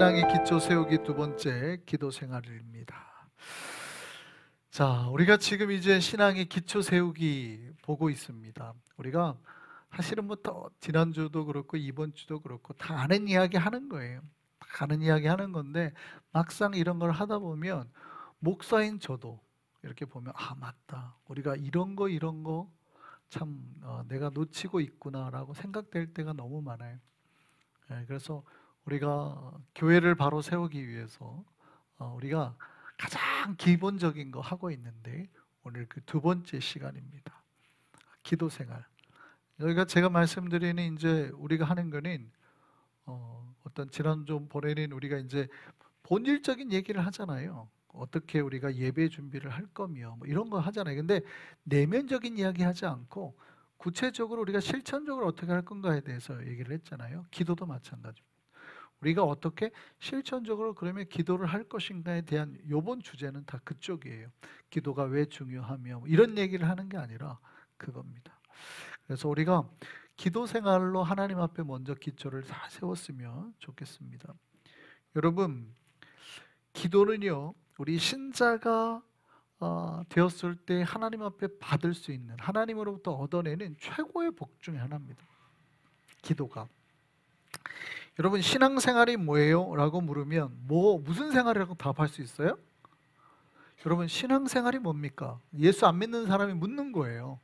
신앙의 기초 세우기 두 번째 기도 생활입니다. 자, 우리가 지금 이제 신앙의 기초 세우기 보고 있습니다. 우리가 사실은 지난주도 그렇고 이번 주도 그렇고 다 아는 이야기 하는 거예요. 다 아는 이야기 하는 건데 막상 이런 걸 하다 보면 목사인 저도 이렇게 보면 맞다. 우리가 이런 거 참 내가 놓치고 있구나라고 생각될 때가 너무 많아요. 그래서 우리가 교회를 바로 세우기 위해서 우리가 가장 기본적인 거 하고 있는데 오늘 그 두 번째 시간입니다. 기도 생활. 여기가 제가 말씀드리는 이제 우리가 하는 거는 어떤 지난주 보내는 우리가 이제 본질적인 얘기를 하잖아요. 어떻게 우리가 예배 준비를 할 거며 뭐 이런 거 하잖아요. 근데 내면적인 이야기 하지 않고 구체적으로 우리가 실천적으로 어떻게 할 건가에 대해서 얘기를 했잖아요. 기도도 마찬가지입니다. 우리가 어떻게 실천적으로 그러면 기도를 할 것인가에 대한 요번 주제는 다 그쪽이에요. 기도가 왜 중요하며 뭐 이런 얘기를 하는 게 아니라 그겁니다. 그래서 우리가 기도 생활로 하나님 앞에 먼저 기초를 다 세웠으면 좋겠습니다. 여러분, 기도는요, 우리 신자가 되었을 때 하나님 앞에 받을 수 있는, 하나님으로부터 얻어내는 최고의 복 중에 하나입니다. 기도가. 여러분, 신앙생활이 뭐예요? 라고 물으면 무슨 생활이라고 답할 수 있어요? 여러분, 신앙생활이 뭡니까? 예수 안 믿는 사람이 묻는 거예요.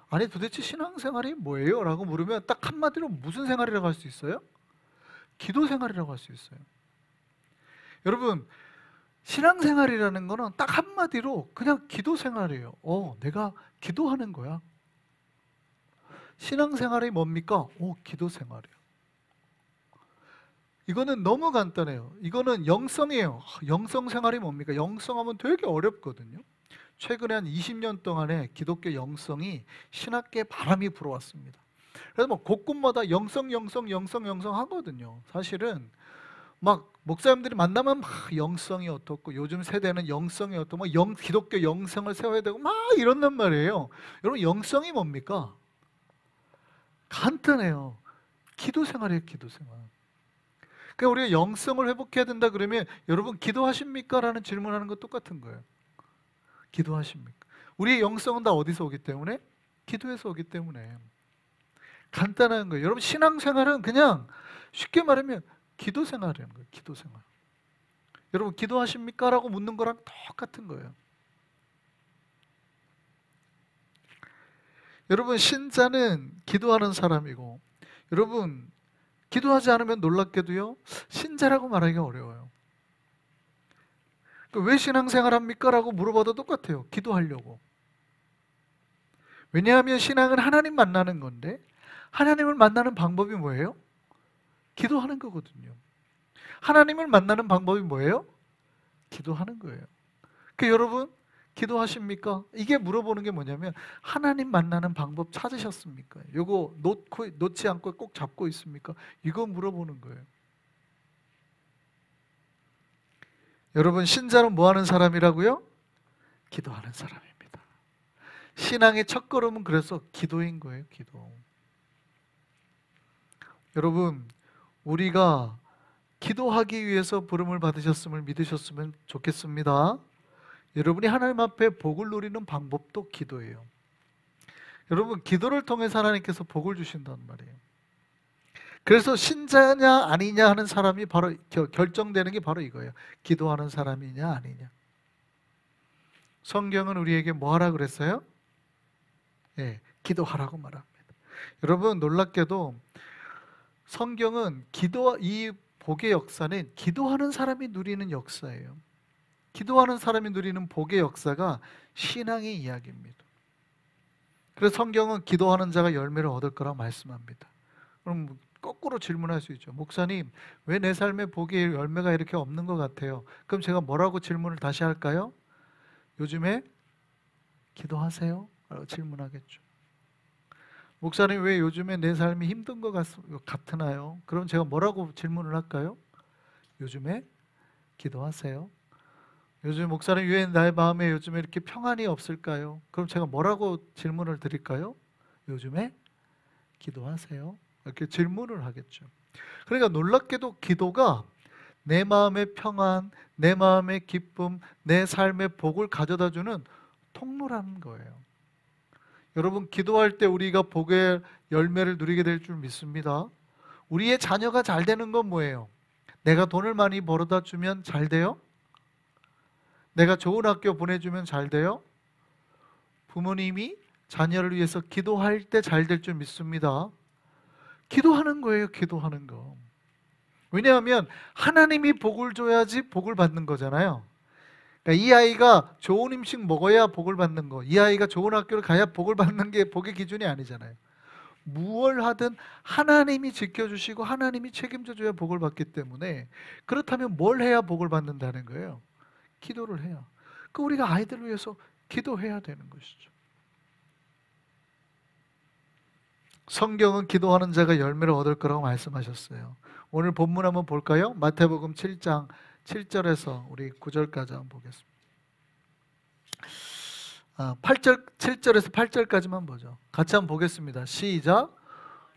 아니 도대체 신앙생활이 뭐예요? 라고 물으면 딱 한마디로 무슨 생활이라고 할 수 있어요? 기도 생활이라고 할 수 있어요. 여러분, 신앙생활이라는 거는 딱 한마디로 그냥 기도 생활이에요. 내가 기도하는 거야. 신앙생활이 뭡니까? 기도 생활이에요. 이거는 너무 간단해요. 이거는 영성이에요. 영성 생활이 뭡니까? 영성하면 되게 어렵거든요. 최근에 한 20년 동안에 기독교 영성이 신학계에 바람이 불어왔습니다. 그래서 곳곳마다 영성 하거든요. 사실은 막 목사님들이 만나면 막 영성이 어떻고 요즘 세대는 영성이 어떻고 기독교 영성을 세워야 되고 막 이런단 말이에요. 여러분, 영성이 뭡니까? 간단해요. 기도 생활이에요. 기도 생활. 그러니까 우리가 영성을 회복해야 된다 그러면 여러분 기도하십니까? 라는 질문하는 거 똑같은 거예요. 기도하십니까? 우리의 영성은 다 어디서 오기 때문에? 기도에서 오기 때문에. 간단한 거예요. 여러분, 신앙생활은 그냥 쉽게 말하면 기도 생활이라는 거예요. 기도 생활. 여러분, 기도하십니까? 라고 묻는 거랑 똑같은 거예요. 여러분, 신자는 기도하는 사람이고, 여러분, 기도하지 않으면 놀랍게도요, 신자라고 말하기가 어려워요. 왜 신앙생활 합니까? 라고 물어봐도 똑같아요. 기도하려고. 왜냐하면 신앙은 하나님 만나는 건데 하나님을 만나는 방법이 뭐예요? 기도하는 거거든요. 하나님을 만나는 방법이 뭐예요? 기도하는 거예요. 여러분, 기도하십니까? 이게 물어보는 게 뭐냐면 하나님 만나는 방법 찾으셨습니까? 이거 놓지 않고 꼭 잡고 있습니까? 이거 물어보는 거예요. 여러분, 신자는 뭐 하는 사람이라고요? 기도하는 사람입니다. 신앙의 첫걸음은 그래서 기도인 거예요. 기도. 여러분, 우리가 기도하기 위해서 부름을 받으셨음을 믿으셨으면 좋겠습니다. 여러분이 하나님 앞에 복을 누리는 방법도 기도예요. 여러분, 기도를 통해서 하나님께서 복을 주신단 말이에요. 그래서 신자냐 아니냐 하는 사람이 바로 결정되는 게 바로 이거예요. 기도하는 사람이냐 아니냐. 성경은 우리에게 뭐 하라 그랬어요? 기도하라고 말합니다. 여러분, 놀랍게도 성경은 이 복의 역사는 기도하는 사람이 누리는 역사예요. 기도하는 사람이 누리는 복의 역사가 신앙의 이야기입니다. 그래서 성경은 기도하는 자가 열매를 얻을 거라고 말씀합니다. 그럼 거꾸로 질문할 수 있죠. 목사님, 왜 내 삶의 복의 열매가 이렇게 없는 것 같아요? 그럼 제가 뭐라고 질문을 다시 할까요? 요즘에 기도하세요? 라고 질문하겠죠. 목사님, 왜 요즘에 내 삶이 힘든 것 같으나요? 그럼 제가 뭐라고 질문을 할까요? 요즘에 기도하세요. 요즘 목사님, 왜 나의 마음에 요즘에 이렇게 평안이 없을까요? 그럼 제가 뭐라고 질문을 드릴까요? 요즘에 기도하세요. 이렇게 질문을 하겠죠. 그러니까 놀랍게도 기도가 내 마음의 평안, 내 마음의 기쁨, 내 삶의 복을 가져다주는 통로라는 거예요. 여러분, 기도할 때 우리가 복의 열매를 누리게 될 줄 믿습니다. 우리의 자녀가 잘 되는 건 뭐예요? 내가 돈을 많이 벌어다 주면 잘 돼요? 내가 좋은 학교 보내주면 잘 돼요? 부모님이 자녀를 위해서 기도할 때 잘 될 줄 믿습니다. 기도하는 거예요, 기도하는 거. 왜냐하면 하나님이 복을 줘야지 복을 받는 거잖아요. 그러니까 이 아이가 좋은 음식 먹어야 복을 받는 거, 이 아이가 좋은 학교를 가야 복을 받는 게 복의 기준이 아니잖아요. 무얼 하든 하나님이 지켜주시고 하나님이 책임져 줘야 복을 받기 때문에, 그렇다면 뭘 해야 복을 받는다는 거예요? 기도를 해야. 그 우리가 아이들을 위해서 기도해야 되는 것이죠. 성경은 기도하는 자가 열매를 얻을 거라고 말씀하셨어요. 오늘 본문 한번 볼까요? 마태복음 7장 7절에서 우리 9절까지 한번 보겠습니다. 7절에서 8절까지만 보죠. 같이 한번 보겠습니다. 시작.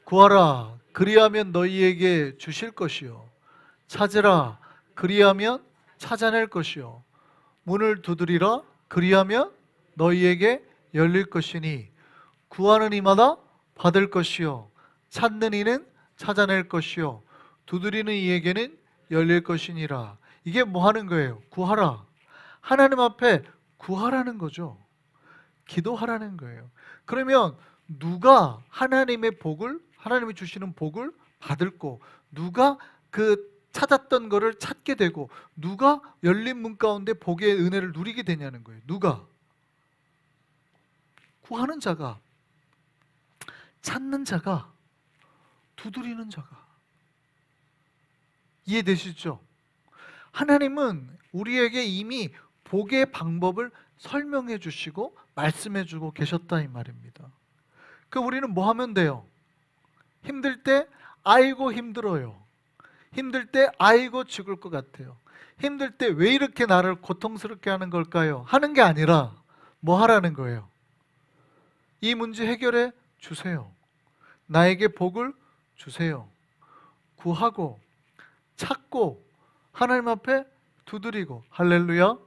구하라, 그리하면 너희에게 주실 것이요, 찾으라, 그리하면 찾아낼 것이요, 문을 두드리라, 그리하면 너희에게 열릴 것이니 구하는 이마다 받을 것이요, 찾는 이는 찾아낼 것이요, 두드리는 이에게는 열릴 것이니라. 이게 뭐 하는 거예요? 구하라. 하나님 앞에 구하라는 거죠. 기도하라는 거예요. 그러면 누가 하나님의 복을, 하나님이 주시는 복을 받을 거, 누가 그 찾았던 거를 찾게 되고, 누가 열린 문 가운데 복의 은혜를 누리게 되냐는 거예요. 누가? 구하는 자가, 찾는 자가, 두드리는 자가. 이해되시죠? 하나님은 우리에게 이미 복의 방법을 설명해 주시고 말씀해 주고 계셨다 이 말입니다. 그 우리는 뭐 하면 돼요? 힘들 때 아이고 힘들어요. 힘들 때 아이고 죽을 것 같아요. 힘들 때 왜 이렇게 나를 고통스럽게 하는 걸까요? 하는 게 아니라 뭐 하라는 거예요? 이 문제 해결해 주세요. 나에게 복을 주세요. 구하고 찾고 하나님 앞에 두드리고. 할렐루야.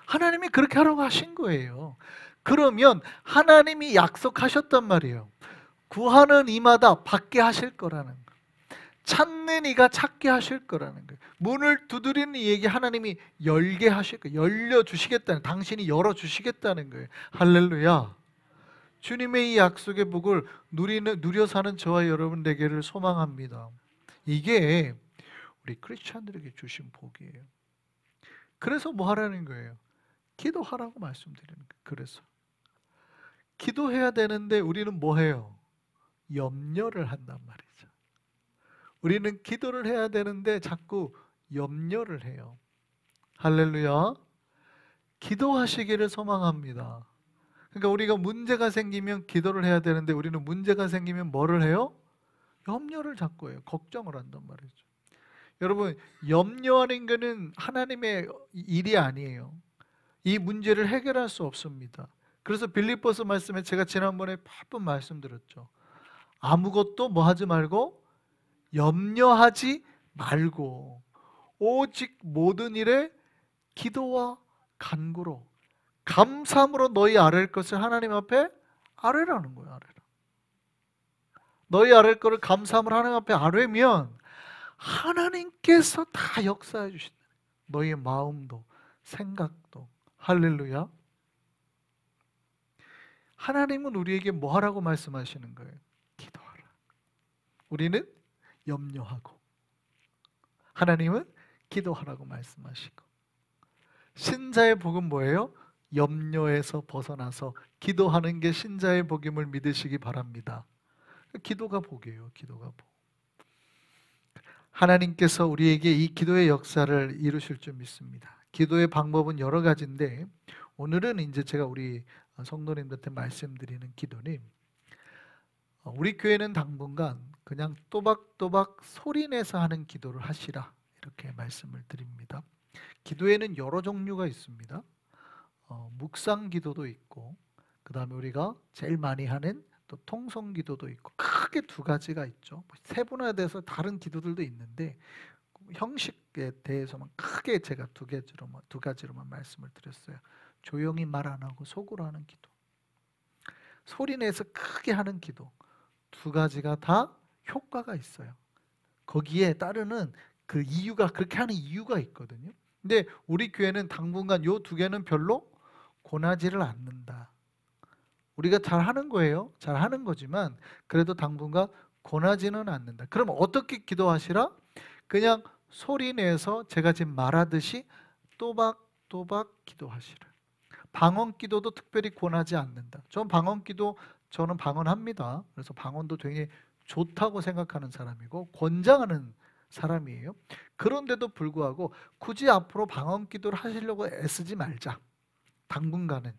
하나님이 그렇게 하라고 하신 거예요. 그러면 하나님이 약속하셨단 말이에요. 구하는 이마다 받게 하실 거라는 거예요. 찾는 이가 찾게 하실 거라는 거예요. 문을 두드리는 이에게 하나님이 열게 하실 거예요. 열려주시겠다는, 당신이 열어주시겠다는 거예요. 할렐루야. 주님의 이 약속의 복을 누려 사는 저와 여러분 되기를 소망합니다. 이게 우리 크리스찬들에게 주신 복이에요. 그래서 뭐 하라는 거예요? 기도하라고 말씀드리는 거예요. 그래서 기도해야 되는데 우리는 뭐 해요? 염려를 한단 말이죠. 우리는 기도를 해야 되는데 자꾸 염려를 해요. 할렐루야. 기도하시기를 소망합니다. 그러니까 우리가 문제가 생기면 기도를 해야 되는데 우리는 문제가 생기면 뭐를 해요? 염려를 자꾸 해요. 걱정을 한단 말이죠. 여러분, 염려하는 것은 하나님의 일이 아니에요. 이 문제를 해결할 수 없습니다. 그래서 빌립보서 말씀에 제가 지난번에 몇 번 말씀드렸죠. 아무것도 뭐 하지 말고 염려하지 말고 오직 모든 일에 기도와 간구로 감사함으로 너희 아랠 것을 하나님 앞에 아뢰라는 거예요. 아뢰라. 너희 아랠 거를 감사함으로 하나님 앞에 아뢰면 하나님께서 다 역사해 주신다. 너희의 마음도 생각도. 할렐루야. 하나님은 우리에게 뭐 하라고 말씀하시는 거예요? 기도하라. 우리는 염려하고 하나님은 기도하라고 말씀하시고. 신자의 복은 뭐예요? 염려에서 벗어나서 기도하는 게 신자의 복임을 믿으시기 바랍니다. 기도가 복이에요. 기도가 복. 하나님께서 우리에게 이 기도의 역사를 이루실 줄 믿습니다. 기도의 방법은 여러 가지인데 오늘은 이제 제가 우리 성도님들한테 말씀드리는 기도는, 우리 교회는 당분간 그냥 또박또박 소리내서 하는 기도를 하시라 이렇게 말씀을 드립니다. 기도에는 여러 종류가 있습니다. 묵상 기도도 있고, 그 다음에 우리가 제일 많이 하는 또 통성 기도도 있고, 크게 두 가지가 있죠. 세분화돼서 다른 기도들도 있는데 형식에 대해서만 크게 제가 두 가지로만 말씀을 드렸어요. 조용히 말 안 하고 속으로 하는 기도, 소리 내서 크게 하는 기도, 두 가지가 다 효과가 있어요. 거기에 따르는 그 이유가, 그렇게 하는 이유가 있거든요. 근데 우리 교회는 당분간 요 두 개는 별로 권하지를 않는다. 우리가 잘 하는 거예요. 잘 하는 거지만 그래도 당분간 권하지는 않는다. 그럼 어떻게 기도하시라? 그냥 소리 내서 제가 지금 말하듯이 또박또박 기도하시라. 방언 기도도 특별히 권하지 않는다. 저는 방언합니다. 그래서 방언도 되게 좋다고 생각하는 사람이고 권장하는 사람이에요. 그런데도 불구하고 굳이 앞으로 방언 기도를 하시려고 애쓰지 말자. 당분간은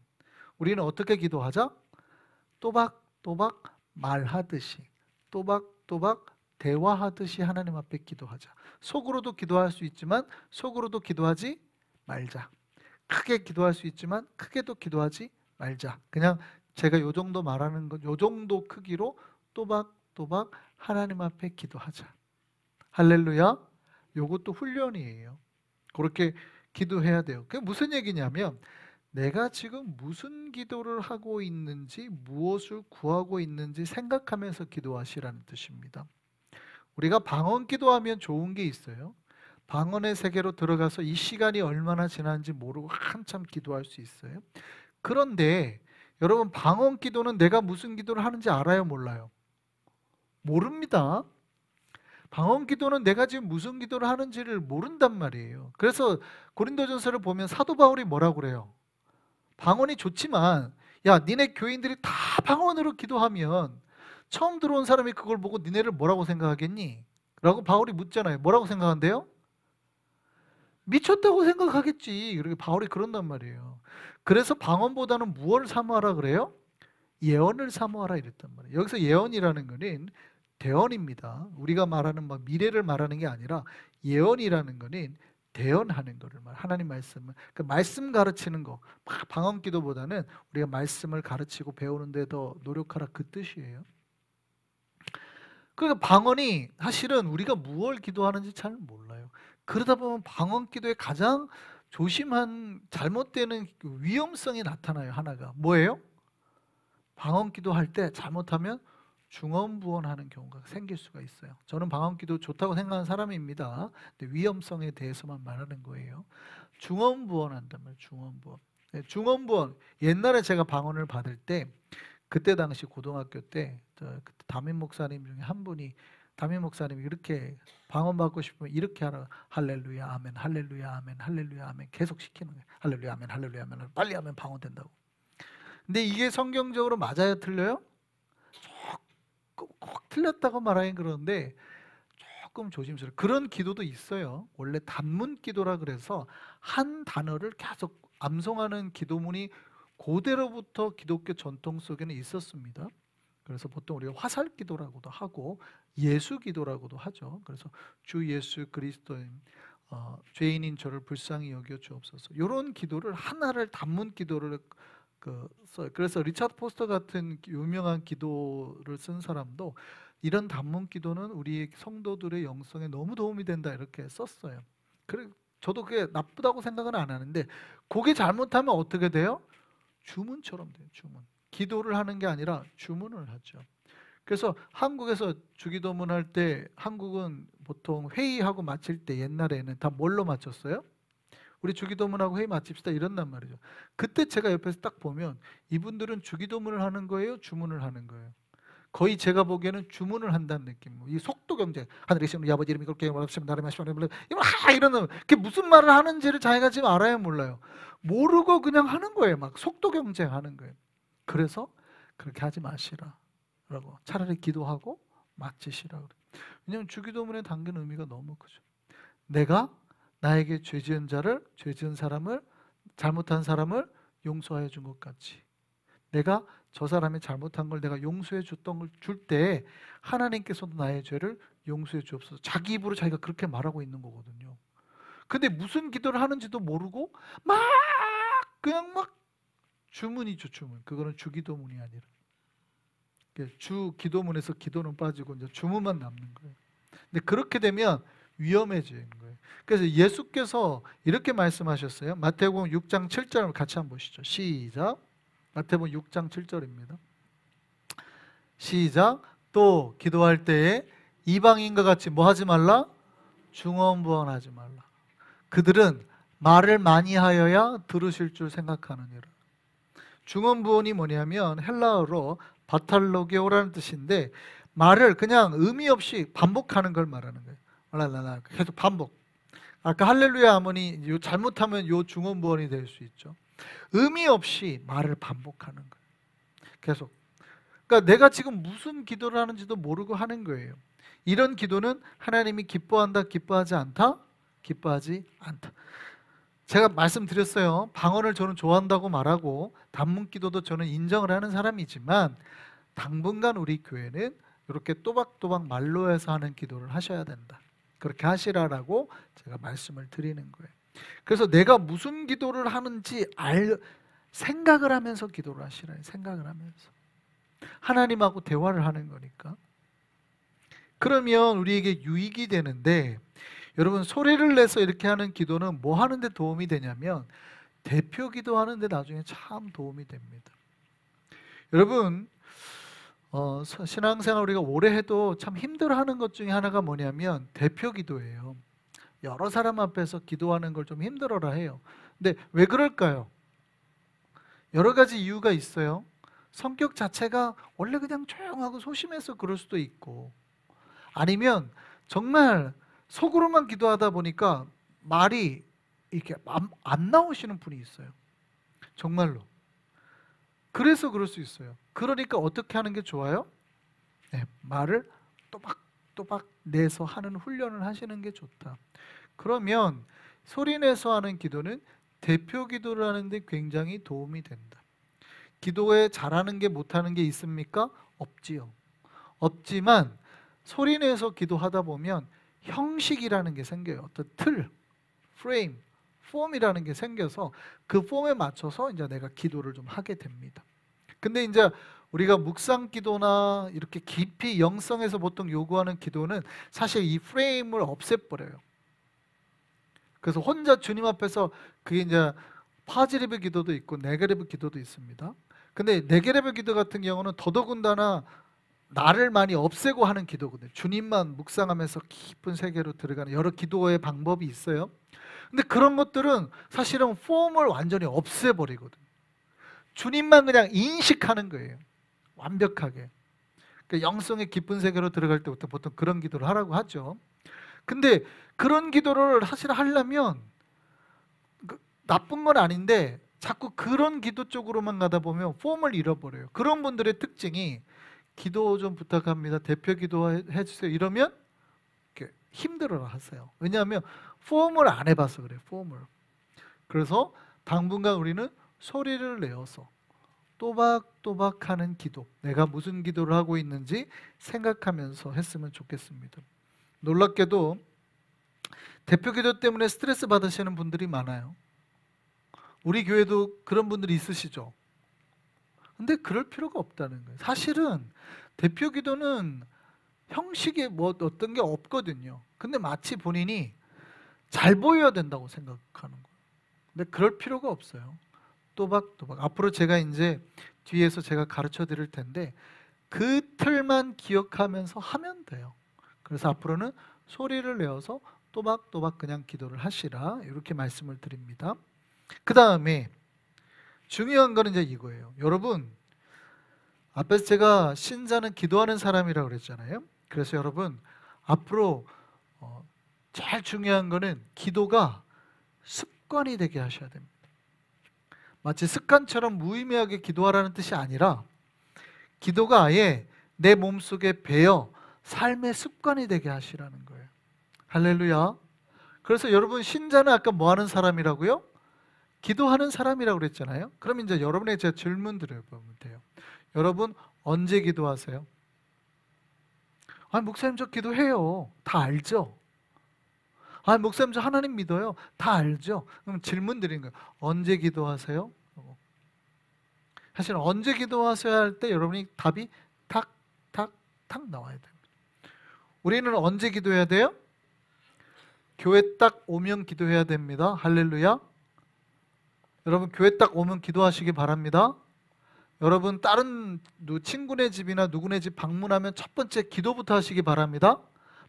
우리는 어떻게 기도하자? 또박또박 말하듯이, 또박또박 대화하듯이 하나님 앞에 기도하자. 속으로도 기도할 수 있지만 속으로도 기도하지 말자. 크게 기도할 수 있지만 크게도 기도하지 말자. 그냥 제가 요 정도 말하는 것, 요 정도 크기로 또박또박 하나님 앞에 기도하자. 할렐루야. 요것도 훈련이에요. 그렇게 기도해야 돼요. 그게 무슨 얘기냐면 내가 지금 무슨 기도를 하고 있는지, 무엇을 구하고 있는지 생각하면서 기도하시라는 뜻입니다. 우리가 방언 기도하면 좋은 게 있어요. 방언의 세계로 들어가서 이 시간이 얼마나 지났는지 모르고 한참 기도할 수 있어요. 그런데 여러분, 방언 기도는 내가 무슨 기도를 하는지 알아요, 몰라요? 모릅니다. 방언 기도는 내가 지금 무슨 기도를 하는지를 모른단 말이에요. 그래서 고린도전서를 보면 사도 바울이 뭐라고 그래요? 방언이 좋지만 야, 니네 교인들이 다 방언으로 기도하면 처음 들어온 사람이 그걸 보고 니네를 뭐라고 생각하겠니? 라고 바울이 묻잖아요. 뭐라고 생각한대요? 미쳤다고 생각하겠지. 이렇게 바울이 그런단 말이에요. 그래서 방언보다는 무엇을 사모하라 그래요? 예언을 사모하라 이랬단 말이에요. 여기서 예언이라는 거는 대언입니다. 우리가 말하는 막 미래를 말하는 게 아니라 예언이라는 거는 대언하는 거를 하나님 말씀을, 그 말씀 가르치는 거, 방언 기도보다는 우리가 말씀을 가르치고 배우는 데 더 노력하라, 그 뜻이에요. 그러니까 방언이 사실은 우리가 무엇을 기도하는지 잘 몰라요. 그러다 보면 방언 기도의 가장 조심한 잘못되는 위험성이 나타나요. 하나가 뭐예요? 방언 기도할 때 잘못하면 중언부언하는 경우가 생길 수가 있어요. 저는 방언 기도 좋다고 생각하는 사람입니다. 근데 위험성에 대해서만 말하는 거예요. 중언부언한단 말이에요. 중언부언. 네, 중언부언. 옛날에 제가 방언을 받을 때, 그때 당시 고등학교 때 담임 목사님 중에 한 분이, 담임 목사님이 이렇게 방언 받고 싶으면 이렇게 하라. 할렐루야 아멘, 할렐루야 아멘, 할렐루야 아멘 계속 시키는 거예요. 할렐루야 아멘, 할렐루야 아멘. 빨리 하면 방언 된다고. 근데 이게 성경적으로 맞아요, 틀려요? 꼭 틀렸다고 말하긴 그러는데 조금 조심스러워요. 그런 기도도 있어요. 원래 단문 기도라 그래서 한 단어를 계속 암송하는 기도문이 고대로부터 기독교 전통 속에는 있었습니다. 그래서 보통 우리가 화살 기도라고도 하고 예수 기도라고도 하죠. 그래서 주 예수 그리스도인 죄인인 저를 불쌍히 여겨 주옵소서. 이런 기도를 하나를 단문 기도를 써요. 그래서 리차드 포스터 같은 유명한 기도를 쓴 사람도 이런 단문 기도는 우리 성도들의 영성에 너무 도움이 된다 이렇게 썼어요. 그래, 저도 그게 나쁘다고 생각은 안 하는데 그게 잘못하면 어떻게 돼요? 주문처럼 돼요. 주문. 기도를 하는 게 아니라 주문을 하죠. 그래서 한국에서 주기도문 할 때 한국은 보통 회의하고 마칠 때 옛날에는 다 뭘로 마쳤어요? 우리 주기도문하고 회의 마칩시다 이런단 말이죠. 그때 제가 옆에서 딱 보면 이분들은 주기도문을 하는 거예요? 주문을 하는 거예요? 거의 제가 보기에는 주문을 한다는 느낌. 이 속도 경쟁. 하늘에 계신 우리 아버지 이름이 그렇게 말하시면 나를 마시면 이러는 그게 무슨 말을 하는지를 자기가 지금 알아야 몰라요. 모르고 그냥 하는 거예요. 막 속도 경쟁하는 거예요. 그래서 그렇게 하지 마시라라고. 차라리 기도하고 마치시라 그래. 왜냐하면 주기도문에 담긴 의미가 너무 크죠. 내가 나에게 죄 지은 사람을, 잘못한 사람을 용서해 준 것 같이 내가 저 사람이 잘못한 걸 내가 용서해 줬던 걸 줄 때 하나님께서도 나의 죄를 용서해 주옵소서. 자기 입으로 자기가 그렇게 말하고 있는 거거든요. 근데 무슨 기도를 하는지도 모르고 막 그냥 막 주문이죠, 주문. 그거는 주기도문이 아니라 주 기도문에서 기도는 빠지고 이제 주문만 남는 거예요. 근데 그렇게 되면 위험해지는 거예요. 그래서 예수께서 이렇게 말씀하셨어요. 마태복음 6장 7절을 같이 한번 보시죠. 시작. 마태복음 6장 7절입니다. 시작. 또 기도할 때에 이방인과 같이 뭐 하지 말라? 중언부언하지 말라. 그들은 말을 많이 하여야 들으실 줄 생각하느니라. 중언부언이 뭐냐면 헬라어로 바탈로게오라는 뜻인데 말을 그냥 의미 없이 반복하는 걸 말하는 거예요. 계속 반복. 아까 할렐루야 하모니 잘못하면 요 중언부언이 될 수 있죠. 의미 없이 말을 반복하는 거예요. 계속. 그러니까 내가 지금 무슨 기도를 하는지도 모르고 하는 거예요. 이런 기도는 하나님이 기뻐한다, 기뻐하지 않다? 기뻐하지 않다. 제가 말씀드렸어요. 방언을 저는 좋아한다고 말하고 단문 기도도 저는 인정을 하는 사람이지만 당분간 우리 교회는 이렇게 또박또박 말로 해서 하는 기도를 하셔야 된다. 그렇게 하시라라고 제가 말씀을 드리는 거예요. 그래서 내가 무슨 기도를 하는지 생각을 하면서 기도를 하시라. 생각을 하면서 하나님하고 대화를 하는 거니까. 그러면 우리에게 유익이 되는데, 여러분 소리를 내서 이렇게 하는 기도는 뭐 하는데 도움이 되냐면 대표 기도하는데 나중에 참 도움이 됩니다. 여러분 신앙생활 우리가 오래 해도 참 힘들어하는 것 중에 하나가 뭐냐면 대표 기도예요. 여러 사람 앞에서 기도하는 걸 좀 힘들어라 해요. 근데 왜 그럴까요? 여러 가지 이유가 있어요. 성격 자체가 원래 그냥 조용하고 소심해서 그럴 수도 있고, 아니면 정말 속으로만 기도하다 보니까 말이 이렇게 안 나오시는 분이 있어요. 정말로. 그래서 그럴 수 있어요. 그러니까 어떻게 하는 게 좋아요? 네, 말을 또박또박 내서 하는 훈련을 하시는 게 좋다. 그러면 소리 내서 하는 기도는 대표 기도를 하는데 굉장히 도움이 된다. 기도에 잘하는 게 못하는 게 있습니까? 없지요. 없지만 소리 내서 기도하다 보면 형식이라는 게 생겨요. 어떤 틀, 프레임, 폼이라는 게 생겨서 그 폼에 맞춰서 이제 내가 기도를 좀 하게 됩니다. 근데 이제 우리가 묵상 기도나 이렇게 깊이 영성에서 보통 요구하는 기도는 사실 이 프레임을 없애버려요. 그래서 혼자 주님 앞에서 그게 이제 파지리브 기도도 있고 네게레브 기도도 있습니다. 근데 네게레브 기도 같은 경우는 더더군다나 나를 많이 없애고 하는 기도거든요. 주님만 묵상하면서 깊은 세계로 들어가는 여러 기도의 방법이 있어요. 근데 그런 것들은 사실은 폼을 완전히 없애버리거든요. 주님만 그냥 인식하는 거예요. 완벽하게. 그러니까 영성의 깊은 세계로 들어갈 때부터 보통 그런 기도를 하라고 하죠. 근데 그런 기도를 사실 하려면 나쁜 건 아닌데 자꾸 그런 기도 쪽으로만 가다 보면 폼을 잃어버려요. 그런 분들의 특징이 기도 좀 부탁합니다. 대표 기도해 주세요. 이러면 힘들어 하세요. 왜냐하면 폼을 안 해봐서 그래요. 폼을. 그래서 당분간 우리는 소리를 내어서 또박또박 하는 기도, 내가 무슨 기도를 하고 있는지 생각하면서 했으면 좋겠습니다. 놀랍게도 대표 기도 때문에 스트레스 받으시는 분들이 많아요. 우리 교회도 그런 분들이 있으시죠. 근데 그럴 필요가 없다는 거예요. 사실은 대표 기도는 형식에 뭐 어떤 게 없거든요. 근데 마치 본인이 잘 보여야 된다고 생각하는 거예요. 근데 그럴 필요가 없어요. 또박또박. 앞으로 제가 이제 뒤에서 제가 가르쳐 드릴 텐데 그 틀만 기억하면서 하면 돼요. 그래서 앞으로는 소리를 내어서 또박또박 그냥 기도를 하시라, 이렇게 말씀을 드립니다. 그 다음에 중요한 거는 이제 이거예요. 여러분, 앞에서 제가 신자는 기도하는 사람이라고 그랬잖아요. 그래서 여러분 앞으로 제일 중요한 거는 기도가 습관이 되게 하셔야 됩니다. 마치 습관처럼 무의미하게 기도하라는 뜻이 아니라 기도가 아예 내 몸속에 배어 삶의 습관이 되게 하시라는 거예요. 할렐루야. 그래서 여러분 신자는 아까 뭐 하는 사람이라고요? 기도하는 사람이라고 그랬잖아요. 그럼 이제 여러분에게 제가 질문 드려보면 돼요. 여러분 언제 기도하세요? 목사님 저 기도해요. 다 알죠? 목사님 저 하나님 믿어요. 다 알죠? 그럼 질문 드리는 거예요. 언제 기도하세요? 사실 언제 기도하셔야 할 때 여러분이 답이 탁 나와야 됩니다. 우리는 언제 기도해야 돼요? 교회 딱 오면 기도해야 됩니다. 할렐루야. 여러분 교회 딱 오면 기도하시기 바랍니다. 여러분 다른 친구네 집이나 누구네 집 방문하면 첫 번째 기도부터 하시기 바랍니다.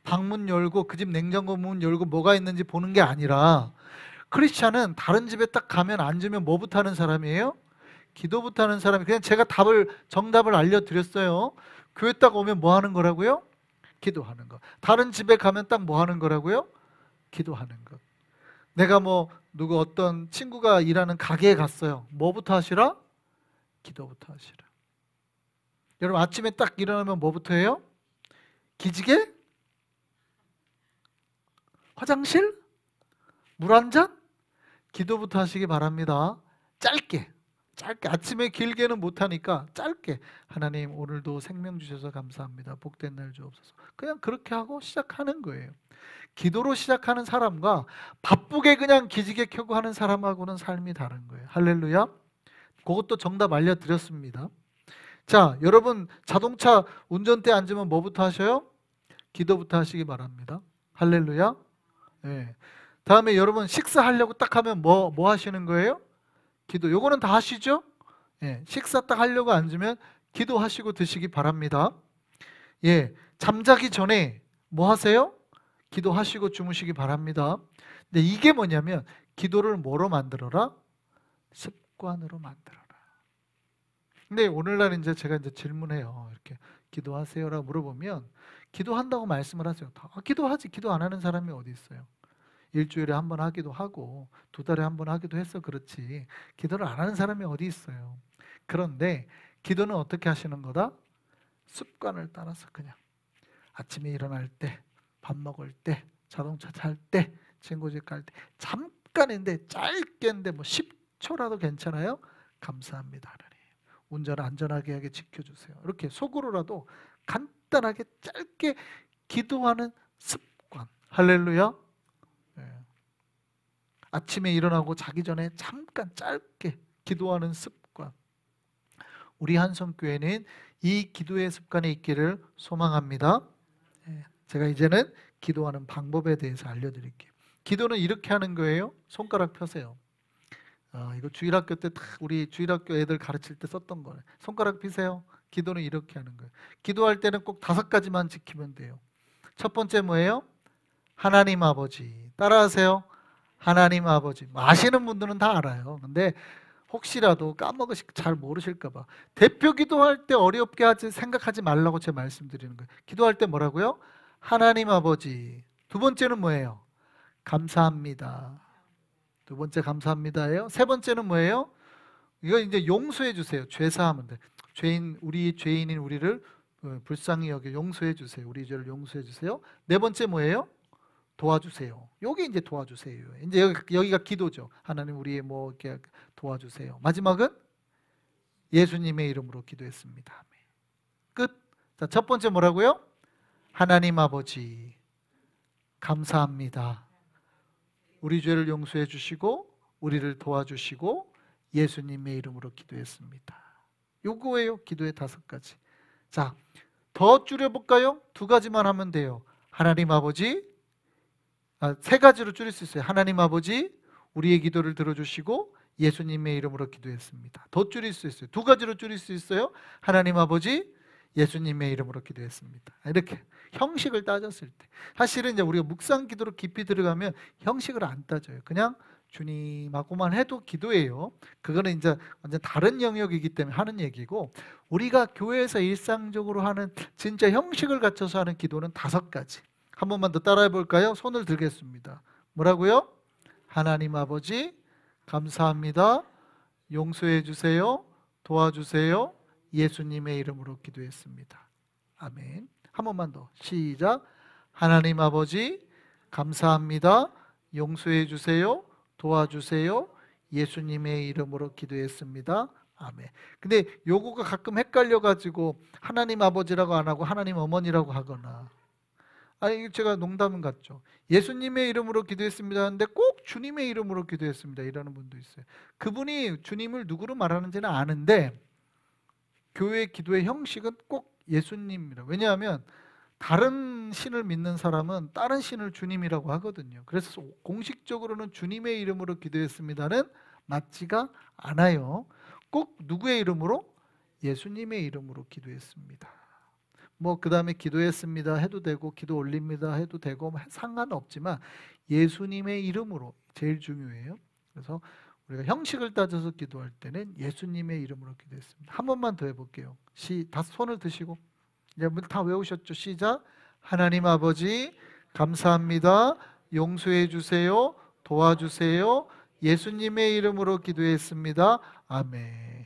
방문 열고 그 집 냉장고 문 열고 뭐가 있는지 보는 게 아니라, 크리스찬은 다른 집에 딱 가면 앉으면 뭐부터 하는 사람이에요? 기도부터 하는 사람이. 그냥 제가 정답을 알려드렸어요. 교회 딱 오면 뭐 하는 거라고요? 기도하는 거. 다른 집에 가면 딱 뭐 하는 거라고요? 기도하는 것. 내가 누구 어떤 친구가 일하는 가게에 갔어요. 뭐부터 하시라? 기도부터 하시라. 여러분 아침에 딱 일어나면 뭐부터 해요? 기지개? 화장실? 물 한 잔? 기도부터 하시기 바랍니다. 짧게 아침에 길게는 못하니까 짧게, 하나님 오늘도 생명 주셔서 감사합니다. 복된 날 주옵소서. 그냥 그렇게 하고 시작하는 거예요. 기도로 시작하는 사람과 바쁘게 그냥 기지개 켜고 하는 사람하고는 삶이 다른 거예요. 할렐루야. 그것도 정답 알려드렸습니다. 자, 여러분 자동차 운전대 앉으면 뭐부터 하셔요? 기도부터 하시기 바랍니다. 할렐루야. 네. 다음에 여러분 식사하려고 딱 하면 뭐 하시는 거예요? 기도. 요거는 다 하시죠? 예, 식사 딱 하려고 앉으면 기도하시고 드시기 바랍니다. 예, 잠자기 전에 뭐 하세요? 기도하시고 주무시기 바랍니다. 근데 이게 뭐냐면 기도를 뭐로 만들어라? 습관으로 만들어라. 근데 오늘날 제가 질문해요. 이렇게 기도하세요라고 물어보면 기도한다고 말씀을 하세요. 기도하지. 기도 안 하는 사람이 어디 있어요? 일주일에 한 번 하기도 하고 2달에 한 번 하기도 해서 그렇지 기도를 안 하는 사람이 어디 있어요. 그런데 기도는 어떻게 하시는 거다? 습관을 따라서 그냥 아침에 일어날 때, 밥 먹을 때, 자동차 탈 때, 친구 집 갈 때 잠깐인데 짧게인데 10초라도 괜찮아요? 감사합니다 하나님. 운전 안전하게 하게 지켜주세요. 이렇게 속으로라도 간단하게 짧게 기도하는 습관. 할렐루야. 아침에 일어나고 자기 전에 잠깐 짧게 기도하는 습관. 우리 한성교회는 이 기도의 습관이 있기를 소망합니다. 제가 이제는 기도하는 방법에 대해서 알려드릴게요. 기도는 이렇게 하는 거예요. 손가락 펴세요. 이거 주일학교 때 우리 주일학교 애들 가르칠 때 썼던 거예요. 손가락 펴세요. 기도는 이렇게 하는 거예요. 기도할 때는 꼭 5가지만 지키면 돼요. 첫 번째 뭐예요? 하나님 아버지. 따라하세요. 하나님 아버지. 아시는 분들은 다 알아요. 근데 혹시라도 잘 모르실까 봐 대표 기도할 때 어렵게 생각하지 말라고 제가 말씀드리는 거예요. 기도할 때 뭐라고요? 하나님 아버지. 두 번째는 뭐예요? 감사합니다. 두 번째 감사합니다예요. 세 번째는 뭐예요? 이거 용서해 주세요. 죄사하면 돼. 우리 죄인인 우리를 불쌍히 여겨 용서해 주세요. 우리 죄를 용서해 주세요. 네 번째 뭐예요? 도와주세요. 요게 도와주세요. 여기가 기도죠. 하나님 우리의 이렇게 도와주세요. 마지막은 예수님의 이름으로 기도했습니다. 끝. 자, 첫 번째 뭐라고요? 하나님 아버지 감사합니다. 우리 죄를 용서해 주시고 우리를 도와주시고 예수님의 이름으로 기도했습니다. 요거예요. 기도의 5가지. 자, 더 줄여볼까요? 2가지만 하면 돼요. 하나님 아버지 3가지로 줄일 수 있어요. 하나님 아버지 우리의 기도를 들어주시고 예수님의 이름으로 기도했습니다. 더 줄일 수 있어요. 2가지로 줄일 수 있어요. 하나님 아버지 예수님의 이름으로 기도했습니다. 이렇게 형식을 따졌을 때 사실은 우리가 묵상 기도로 깊이 들어가면 형식을 안 따져요. 그냥 주님하고만 해도 기도예요. 그거는 완전 다른 영역이기 때문에 하는 얘기고, 우리가 교회에서 일상적으로 하는 진짜 형식을 갖춰서 하는 기도는 5가지. 한 번만 더 따라해 볼까요? 손을 들겠습니다. 뭐라고요? 하나님 아버지 감사합니다. 용서해 주세요. 도와주세요. 예수님의 이름으로 기도했습니다. 아멘. 한 번만 더. 시작. 하나님 아버지 감사합니다. 용서해 주세요. 도와주세요. 예수님의 이름으로 기도했습니다. 아멘. 근데 요거가 가끔 헷갈려가지고 하나님 아버지라고 안 하고 하나님 어머니라고 하거나, 제가 농담은 같죠. 예수님의 이름으로 기도했습니다 하는데 꼭 주님의 이름으로 기도했습니다 이라는 분도 있어요. 그분이 주님을 누구로 말하는지는 아는데 교회 기도의 형식은 꼭 예수님이라. 왜냐하면 다른 신을 믿는 사람은 다른 신을 주님이라고 하거든요. 그래서 공식적으로는 주님의 이름으로 기도했습니다는 맞지가 않아요. 꼭 누구의 이름으로? 예수님의 이름으로 기도했습니다. 뭐 그 다음에 기도했습니다 해도 되고 기도 올립니다 해도 되고 상관없지만 예수님의 이름으로 제일 중요해요. 그래서 우리가 형식을 따져서 기도할 때는 예수님의 이름으로 기도했습니다. 한 번만 더 해볼게요. 다 손을 드시고 이제 다 외우셨죠? 시작. 하나님 아버지 감사합니다. 용서해 주세요. 도와주세요. 예수님의 이름으로 기도했습니다. 아멘.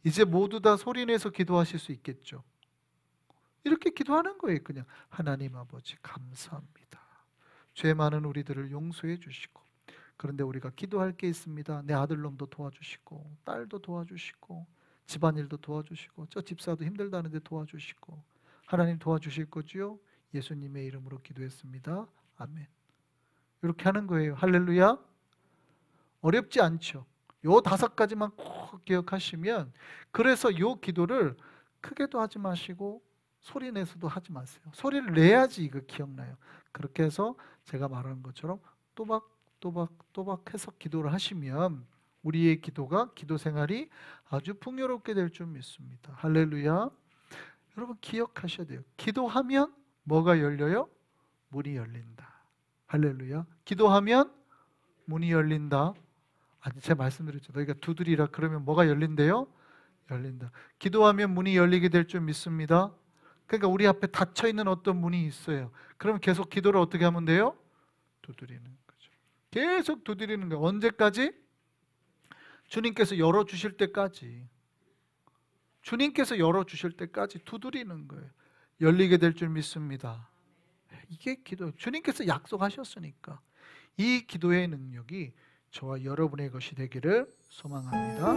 이제 모두 다 소리내서 기도하실 수 있겠죠? 이렇게 기도하는 거예요. 그냥 하나님 아버지 감사합니다. 죄 많은 우리들을 용서해 주시고, 그런데 우리가 기도할 게 있습니다. 내 아들놈도 도와주시고 딸도 도와주시고 집안일도 도와주시고 저 집사도 힘들다는데 도와주시고 하나님 도와주실 거지요? 예수님의 이름으로 기도했습니다. 아멘. 이렇게 하는 거예요. 할렐루야. 어렵지 않죠. 요 5가지만 꼭 기억하시면, 그래서 요 기도를 크게도 하지 마시고 소리 내서도 하지 마세요. 소리를 내야지 이거 기억나요. 그렇게 해서 제가 말하는 것처럼 또박 해서 기도를 하시면 우리의 기도가, 기도 생활이 아주 풍요롭게 될 줄 믿습니다. 할렐루야. 여러분 기억하셔야 돼요. 기도하면 뭐가 열려요? 문이 열린다. 할렐루야. 기도하면 문이 열린다. 아니 제가 말씀드렸죠. 너희가 두드리라 그러면 뭐가 열린대요? 열린다. 기도하면 문이 열리게 될 줄 믿습니다. 그러니까 우리 앞에 닫혀 있는 어떤 문이 있어요. 그럼 계속 기도를 어떻게 하면 돼요? 두드리는 거죠. 계속 두드리는 거예요. 언제까지? 주님께서 열어주실 때까지. 주님께서 열어주실 때까지 두드리는 거예요. 열리게 될 줄 믿습니다. 이게 기도. 주님께서 약속하셨으니까 이 기도의 능력이 저와 여러분의 것이 되기를 소망합니다.